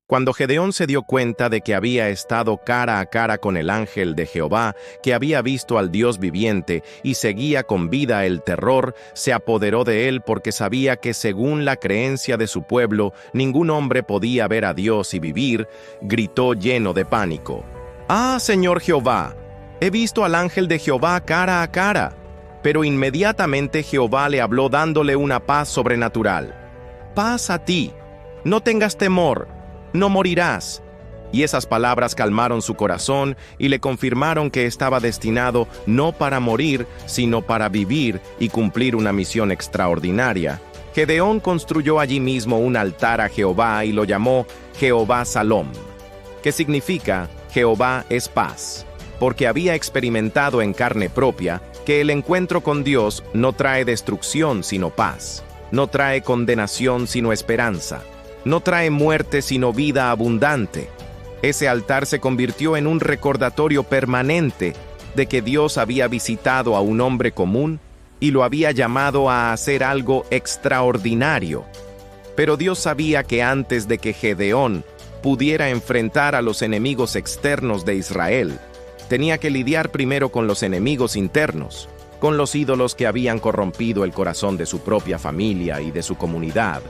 Cuando Gedeón se dio cuenta de que había estado cara a cara con el ángel de Jehová, que había visto al Dios viviente y seguía con vida, el terror se apoderó de él porque sabía que según la creencia de su pueblo, ningún hombre podía ver a Dios y vivir. Gritó lleno de pánico: «¡Ah, Señor Jehová! He visto al ángel de Jehová cara a cara». Pero inmediatamente Jehová le habló dándole una paz sobrenatural: «Paz a ti, no tengas temor, no morirás». Y esas palabras calmaron su corazón y le confirmaron que estaba destinado no para morir, sino para vivir y cumplir una misión extraordinaria. Gedeón construyó allí mismo un altar a Jehová y lo llamó Jehová Salom, que significa Jehová es paz, porque había experimentado en carne propia que el encuentro con Dios no trae destrucción sino paz, no trae condenación sino esperanza, no trae muerte sino vida abundante. Ese altar se convirtió en un recordatorio permanente de que Dios había visitado a un hombre común y lo había llamado a hacer algo extraordinario. Pero Dios sabía que antes de que Gedeón pudiera enfrentar a los enemigos externos de Israel, tenía que lidiar primero con los enemigos internos, con los ídolos que habían corrompido el corazón de su propia familia y de su comunidad,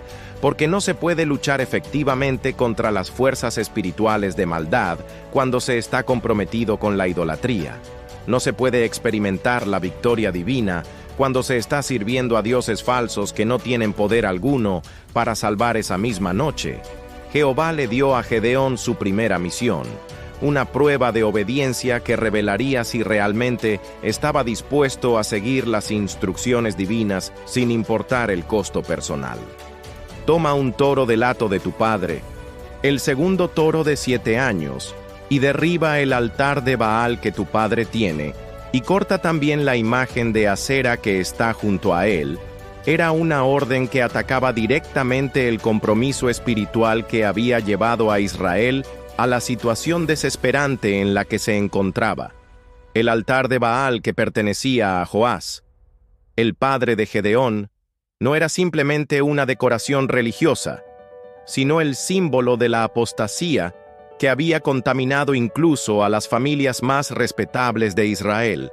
porque no se puede luchar efectivamente contra las fuerzas espirituales de maldad cuando se está comprometido con la idolatría. No se puede experimentar la victoria divina cuando se está sirviendo a dioses falsos que no tienen poder alguno para salvar esa misma noche. Jehová le dio a Gedeón su primera misión, una prueba de obediencia que revelaría si realmente estaba dispuesto a seguir las instrucciones divinas sin importar el costo personal. Toma un toro del hato de tu padre, el segundo toro de 7 años, y derriba el altar de Baal que tu padre tiene, y corta también la imagen de Acera que está junto a él. Era una orden que atacaba directamente el compromiso espiritual que había llevado a Israel a la situación desesperante en la que se encontraba. El altar de Baal que pertenecía a Joás, el padre de Gedeón, no era simplemente una decoración religiosa, sino el símbolo de la apostasía que había contaminado incluso a las familias más respetables de Israel.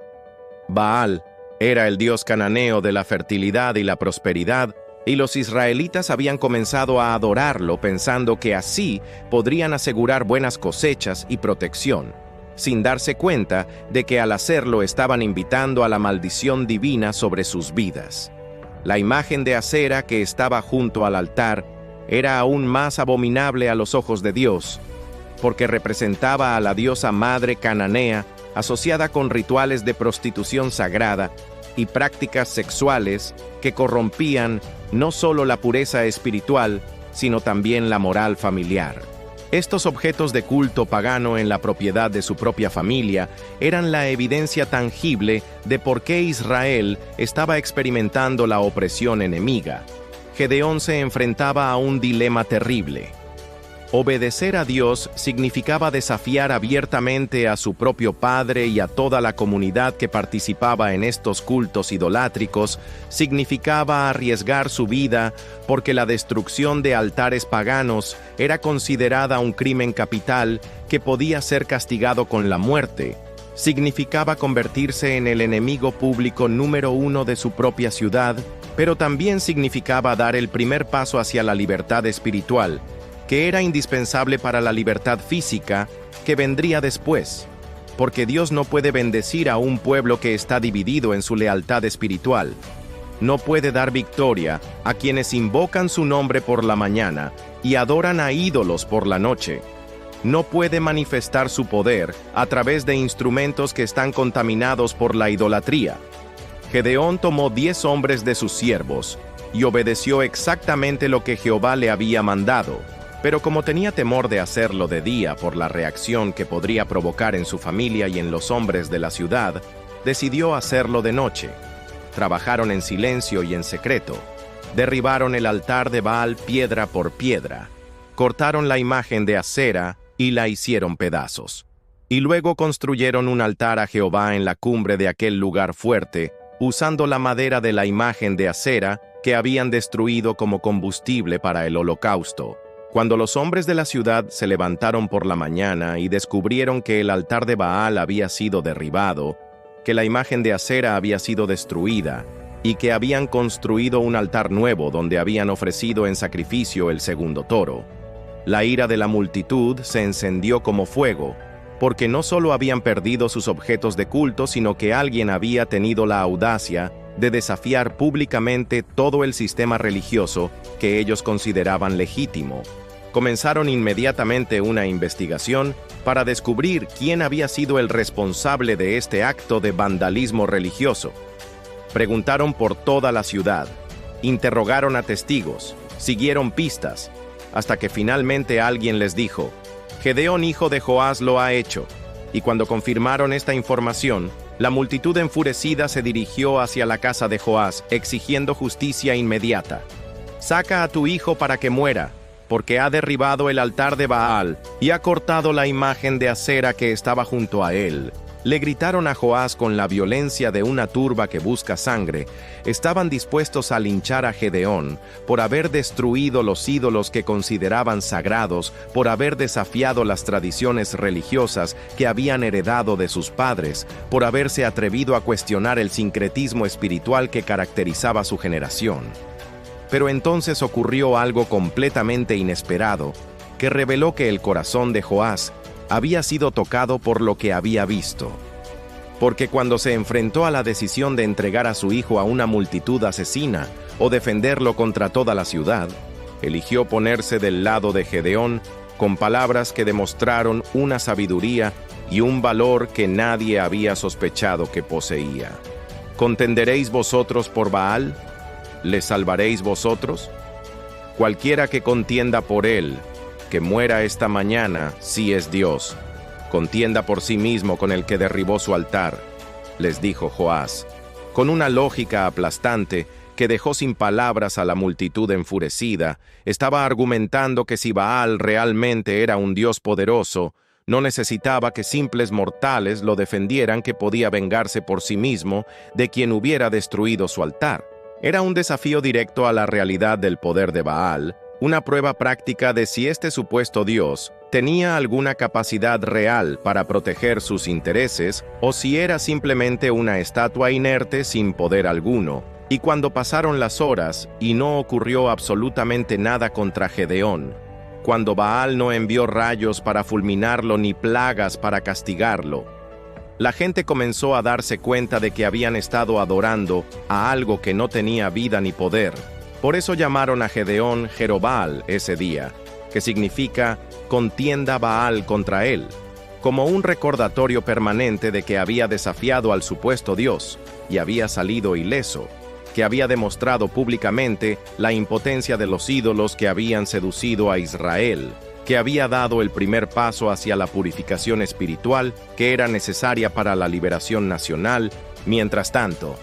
Baal era el dios cananeo de la fertilidad y la prosperidad, y los israelitas habían comenzado a adorarlo pensando que así podrían asegurar buenas cosechas y protección, sin darse cuenta de que al hacerlo estaban invitando a la maldición divina sobre sus vidas. La imagen de Acera que estaba junto al altar era aún más abominable a los ojos de Dios, porque representaba a la diosa madre cananea asociada con rituales de prostitución sagrada y prácticas sexuales que corrompían no solo la pureza espiritual, sino también la moral familiar. Estos objetos de culto pagano en la propiedad de su propia familia eran la evidencia tangible de por qué Israel estaba experimentando la opresión enemiga. Gedeón se enfrentaba a un dilema terrible. Obedecer a Dios significaba desafiar abiertamente a su propio padre y a toda la comunidad que participaba en estos cultos idolátricos, significaba arriesgar su vida porque la destrucción de altares paganos era considerada un crimen capital que podía ser castigado con la muerte. Significaba convertirse en el enemigo público número 1 de su propia ciudad, pero también significaba dar el primer paso hacia la libertad espiritual, que era indispensable para la libertad física que vendría después, porque Dios no puede bendecir a un pueblo que está dividido en su lealtad espiritual. No puede dar victoria a quienes invocan su nombre por la mañana y adoran a ídolos por la noche. No puede manifestar su poder a través de instrumentos que están contaminados por la idolatría. Gedeón tomó 10 hombres de sus siervos y obedeció exactamente lo que Jehová le había mandado. Pero como tenía temor de hacerlo de día por la reacción que podría provocar en su familia y en los hombres de la ciudad, decidió hacerlo de noche. Trabajaron en silencio y en secreto. Derribaron el altar de Baal piedra por piedra. Cortaron la imagen de Acera y la hicieron pedazos. Y luego construyeron un altar a Jehová en la cumbre de aquel lugar fuerte, usando la madera de la imagen de Acera que habían destruido como combustible para el holocausto. Cuando los hombres de la ciudad se levantaron por la mañana y descubrieron que el altar de Baal había sido derribado, que la imagen de Acera había sido destruida, y que habían construido un altar nuevo donde habían ofrecido en sacrificio el segundo toro, la ira de la multitud se encendió como fuego, porque no solo habían perdido sus objetos de culto, sino que alguien había tenido la audacia de desafiar públicamente todo el sistema religioso que ellos consideraban legítimo. Comenzaron inmediatamente una investigación para descubrir quién había sido el responsable de este acto de vandalismo religioso. Preguntaron por toda la ciudad, interrogaron a testigos, siguieron pistas, hasta que finalmente alguien les dijo: Gedeón hijo de Joás lo ha hecho. Y cuando confirmaron esta información, la multitud enfurecida se dirigió hacia la casa de Joás, exigiendo justicia inmediata. «Saca a tu hijo para que muera, porque ha derribado el altar de Baal y ha cortado la imagen de Acera que estaba junto a él». Le gritaron a Joás con la violencia de una turba que busca sangre. Estaban dispuestos a linchar a Gedeón por haber destruido los ídolos que consideraban sagrados, por haber desafiado las tradiciones religiosas que habían heredado de sus padres, por haberse atrevido a cuestionar el sincretismo espiritual que caracterizaba su generación. Pero entonces ocurrió algo completamente inesperado, que reveló que el corazón de Joás había sido tocado por lo que había visto. Porque cuando se enfrentó a la decisión de entregar a su hijo a una multitud asesina o defenderlo contra toda la ciudad, eligió ponerse del lado de Gedeón con palabras que demostraron una sabiduría y un valor que nadie había sospechado que poseía. ¿Contenderéis vosotros por Baal? ¿Le salvaréis vosotros? Cualquiera que contienda por él, que muera esta mañana, si es Dios. Contienda por sí mismo con el que derribó su altar, les dijo Joás, con una lógica aplastante que dejó sin palabras a la multitud enfurecida. Estaba argumentando que si Baal realmente era un Dios poderoso, no necesitaba que simples mortales lo defendieran, que podía vengarse por sí mismo de quien hubiera destruido su altar. Era un desafío directo a la realidad del poder de Baal, una prueba práctica de si este supuesto Dios tenía alguna capacidad real para proteger sus intereses o si era simplemente una estatua inerte sin poder alguno. Y cuando pasaron las horas y no ocurrió absolutamente nada contra Gedeón, cuando Baal no envió rayos para fulminarlo ni plagas para castigarlo, la gente comenzó a darse cuenta de que habían estado adorando a algo que no tenía vida ni poder. Por eso llamaron a Gedeón Jerobbaal ese día, que significa contienda Baal contra él, como un recordatorio permanente de que había desafiado al supuesto Dios y había salido ileso, que había demostrado públicamente la impotencia de los ídolos que habían seducido a Israel, que había dado el primer paso hacia la purificación espiritual que era necesaria para la liberación nacional. Mientras tanto,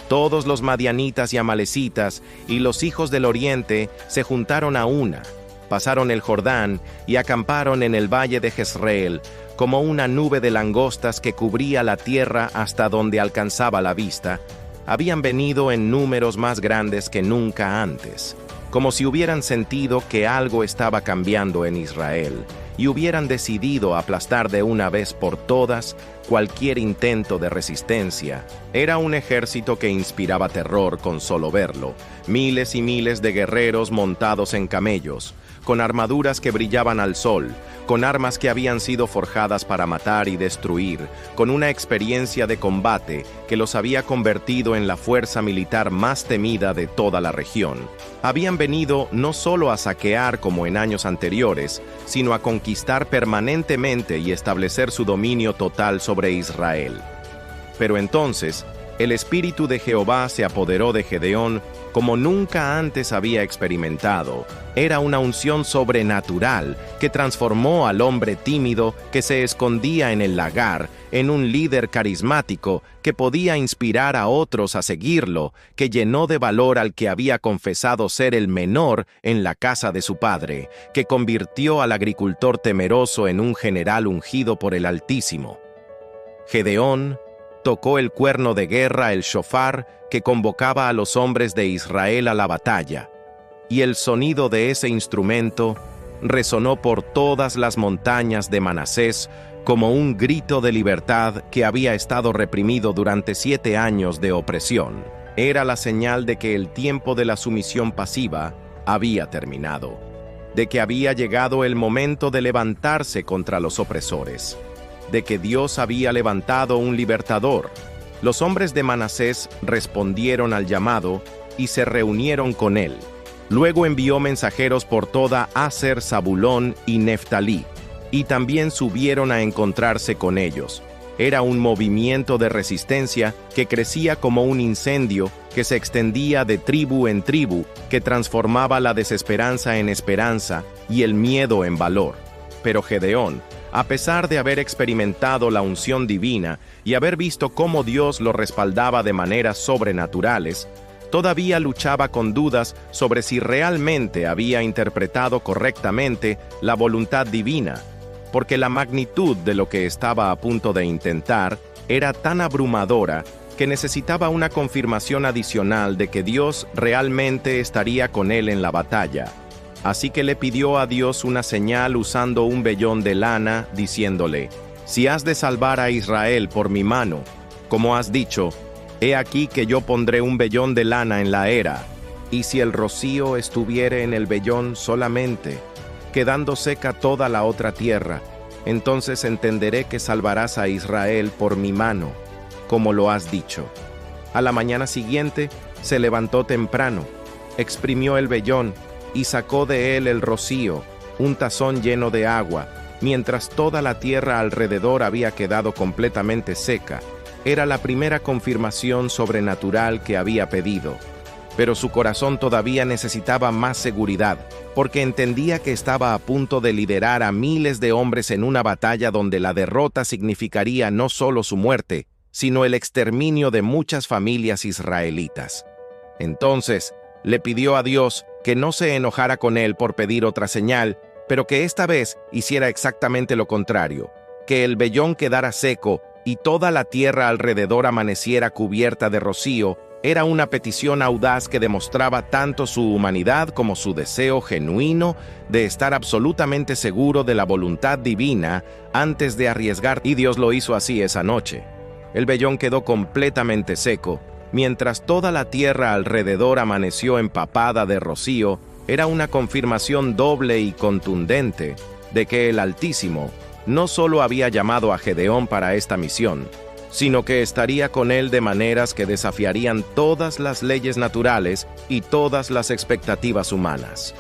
todos los madianitas y amalecitas y los hijos del oriente se juntaron a una, pasaron el Jordán y acamparon en el valle de Jezreel, como una nube de langostas que cubría la tierra hasta donde alcanzaba la vista. Habían venido en números más grandes que nunca antes, como si hubieran sentido que algo estaba cambiando en Israel y hubieran decidido aplastar de una vez por todas cualquier intento de resistencia. Era un ejército que inspiraba terror con solo verlo. Miles y miles de guerreros montados en camellos, con armaduras que brillaban al sol, con armas que habían sido forjadas para matar y destruir, con una experiencia de combate que los había convertido en la fuerza militar más temida de toda la región. Habían venido no solo a saquear como en años anteriores, sino a conquistar permanentemente y establecer su dominio total sobre Israel. Pero entonces, el Espíritu de Jehová se apoderó de Gedeón como nunca antes había experimentado. Era una unción sobrenatural que transformó al hombre tímido que se escondía en el lagar en un líder carismático que podía inspirar a otros a seguirlo, que llenó de valor al que había confesado ser el menor en la casa de su padre, que convirtió al agricultor temeroso en un general ungido por el Altísimo. Gedeón tocó el cuerno de guerra, el shofar, que convocaba a los hombres de Israel a la batalla, y el sonido de ese instrumento resonó por todas las montañas de Manasés como un grito de libertad que había estado reprimido durante 7 años de opresión. Era la señal de que el tiempo de la sumisión pasiva había terminado, de que había llegado el momento de levantarse contra los opresores, de que Dios había levantado un libertador. Los hombres de Manasés respondieron al llamado y se reunieron con él. Luego envió mensajeros por toda Aser, Zabulón y Neftalí, y también subieron a encontrarse con ellos. Era un movimiento de resistencia que crecía como un incendio que se extendía de tribu en tribu, que transformaba la desesperanza en esperanza y el miedo en valor. Pero Gedeón, a pesar de haber experimentado la unción divina y haber visto cómo Dios lo respaldaba de maneras sobrenaturales, todavía luchaba con dudas sobre si realmente había interpretado correctamente la voluntad divina, porque la magnitud de lo que estaba a punto de intentar era tan abrumadora que necesitaba una confirmación adicional de que Dios realmente estaría con él en la batalla. Así que le pidió a Dios una señal usando un vellón de lana, diciéndole: «Si has de salvar a Israel por mi mano, como has dicho, he aquí que yo pondré un vellón de lana en la era, y si el rocío estuviere en el vellón solamente, quedando seca toda la otra tierra, entonces entenderé que salvarás a Israel por mi mano, como lo has dicho». A la mañana siguiente se levantó temprano, exprimió el vellón y sacó de él el rocío, un tazón lleno de agua, mientras toda la tierra alrededor había quedado completamente seca. Era la primera confirmación sobrenatural que había pedido. Pero su corazón todavía necesitaba más seguridad, porque entendía que estaba a punto de liderar a miles de hombres en una batalla donde la derrota significaría no solo su muerte, sino el exterminio de muchas familias israelitas. Entonces, le pidió a Dios que no se enojara con él por pedir otra señal, pero que esta vez hiciera exactamente lo contrario, que el vellón quedara seco y toda la tierra alrededor amaneciera cubierta de rocío. Era una petición audaz que demostraba tanto su humanidad como su deseo genuino de estar absolutamente seguro de la voluntad divina antes de arriesgar, y Dios lo hizo así esa noche. El vellón quedó completamente seco, mientras toda la tierra alrededor amaneció empapada de rocío. Era una confirmación doble y contundente de que el Altísimo no solo había llamado a Gedeón para esta misión, sino que estaría con él de maneras que desafiarían todas las leyes naturales y todas las expectativas humanas.